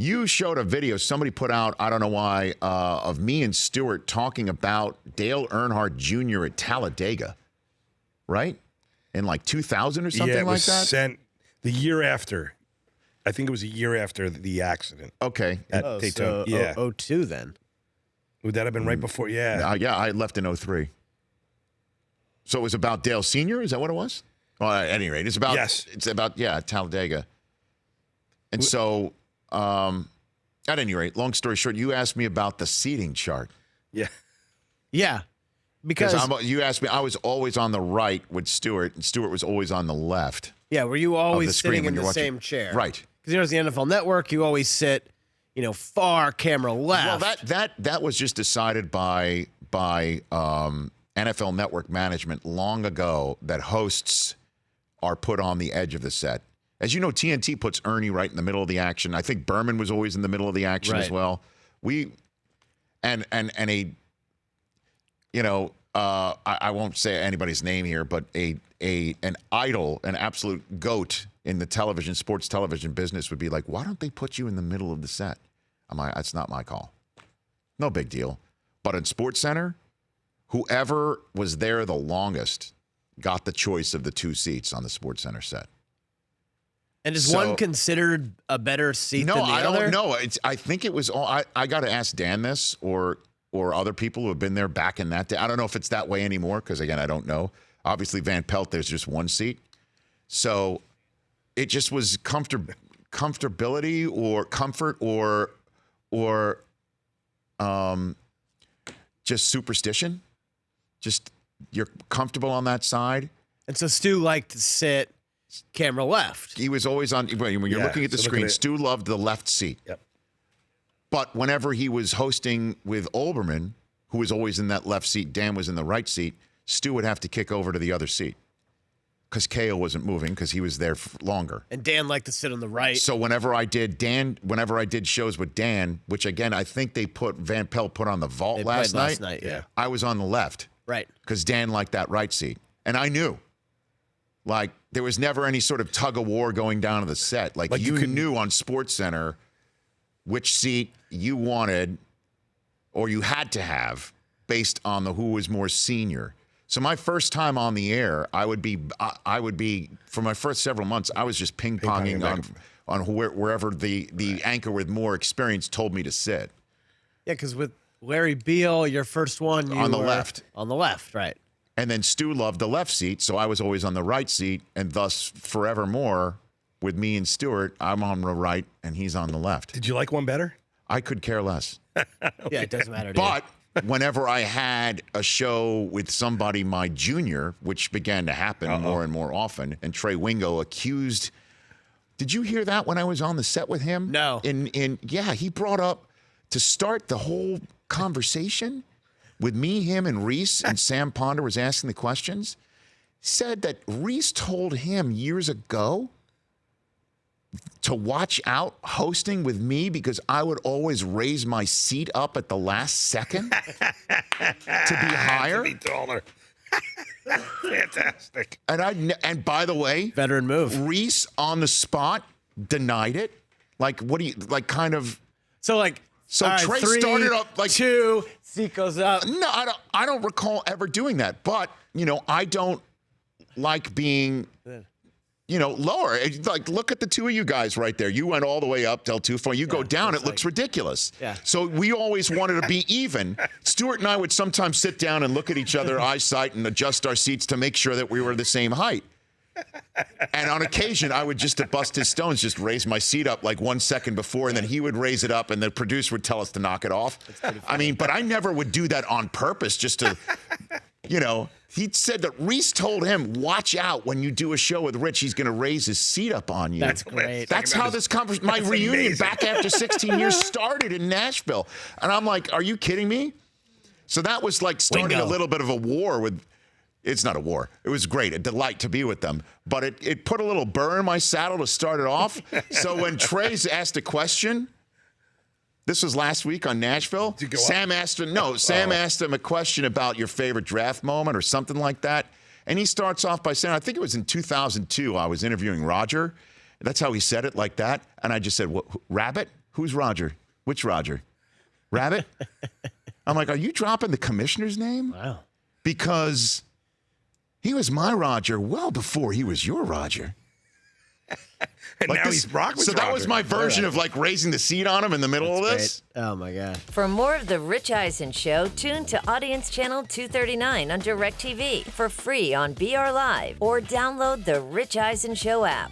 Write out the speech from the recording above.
You showed a video somebody put out, I don't know why, of me and Stewart talking about Dale Earnhardt Jr. at Talladega, right? In like 2000 or something like that? Yeah, it was sent the year after. I think it was a year after the accident. Okay. At Daytona. Yeah. 02 then. Would that have been right before? Yeah. Yeah, I left in 03. So it was about Dale Sr.? Is that what it was? Well, at any rate, it's about, Talladega. And so, at any rate, long story short, you asked me about the seating chart. Yeah. Yeah. Because you asked me, I was always on the right with Stewart, and Stewart was always on the left. Yeah, were you always sitting in the watching. same chair? Right. Because the NFL Network, you always sit, far camera left. Well, that was just decided by NFL Network management long ago that hosts are put on the edge of the set. As you know, TNT puts Ernie right in the middle of the action. I think Berman was always in the middle of the action as well. I won't say anybody's name here, but an idol, an absolute goat in the sports television business would be like, why don't they put you in the middle of the set? I'm like, that's not my call. No big deal. But in SportsCenter, whoever was there the longest got the choice of the two seats on the SportsCenter set. And is one considered a better seat than the other? No, I don't know. I think it was all. I got to ask Dan this or other people who have been there back in that day. I don't know if it's that way anymore because, again, I don't know. Obviously, Van Pelt, there's just one seat. So it just was comfortability or comfort or just superstition. Just you're comfortable on that side. And so Stu liked to sit camera left. He was always on. When you're looking at the screen, Stu loved the left seat. Yep. But whenever he was hosting with Olbermann, who was always in that left seat, Dan was in the right seat, Stu would have to kick over to the other seat because Cahill wasn't moving because he was there longer. And Dan liked to sit on the right. So whenever I did shows with Dan, which again I think Van Pelt put on the vault last night. Yeah. I was on the left. Right. Because Dan liked that right seat. And I knew. Like, there was never any sort of tug of war going down to the set. Like you knew on SportsCenter which seat you wanted or you had to have based on who was more senior. So my first time on the air, I would be for my first several months, I was just ping-ponging on wherever the anchor with more experience told me to sit. Yeah, because with Larry Beal, your first one, you on the were left. On the left, right. And then Stu loved the left seat, so I was always on the right seat, and thus forevermore, with me and Stewart, I'm on the right and he's on the left. Did you like one better? I could care less. Yeah, it doesn't matter to you. But whenever I had a show with somebody my junior, which began to happen more and more often, and Trey Wingo accused. Did you hear that when I was on the set with him? No. He brought up to start the whole conversation with me, him, and Reese, and Sam Ponder was asking the questions, said that Reese told him years ago to watch out hosting with me because I would always raise my seat up at the last second to be higher. To be taller. Fantastic. And by the way, veteran move. Reese on the spot denied it. Like, what do you like? Kind of. So like. So right, Trey 3, started up like 2. Seat goes up. No, I don't recall ever doing that. But I don't like being. Lower. Like, look at the two of you guys right there. You went all the way up till 2-4. You go down, it looks ridiculous. Yeah. So we always wanted to be even. Stuart and I would sometimes sit down and look at each other eyesight and adjust our seats to make sure that we were the same height. And on occasion, I would just to bust his stones, just raise my seat up like 1 second before, and then he would raise it up, and the producer would tell us to knock it off. But I never would do that on purpose just to, He said that Reese told him, watch out when you do a show with Rich, he's going to raise his seat up on you. That's great. That's how this conversation, my reunion amazing. Back after 16 years started in Nashville. And I'm like, are you kidding me? So that was like starting a little bit of a war with, it's not a war. It was great, a delight to be with them. But it put a little burr in my saddle to start it off. So when Trey's asked a question, this was last week on Nashville. Sam asked him a question about your favorite draft moment or something like that. And he starts off by saying, I think it was in 2002, I was interviewing Roger. That's how he said it, like that. And I just said, what, Rabbit? Who's Roger? Which Roger? Rabbit? I'm like, are you dropping the commissioner's name? Wow. Because he was my Roger well before he was your Roger. And now he's Rock with So that was Roger. my version of like raising the seat on him in the middle of this. Great. Oh, my God. For more of The Rich Eisen Show, tune to Audience Channel 239 on DirecTV for free on BR Live or download the Rich Eisen Show app.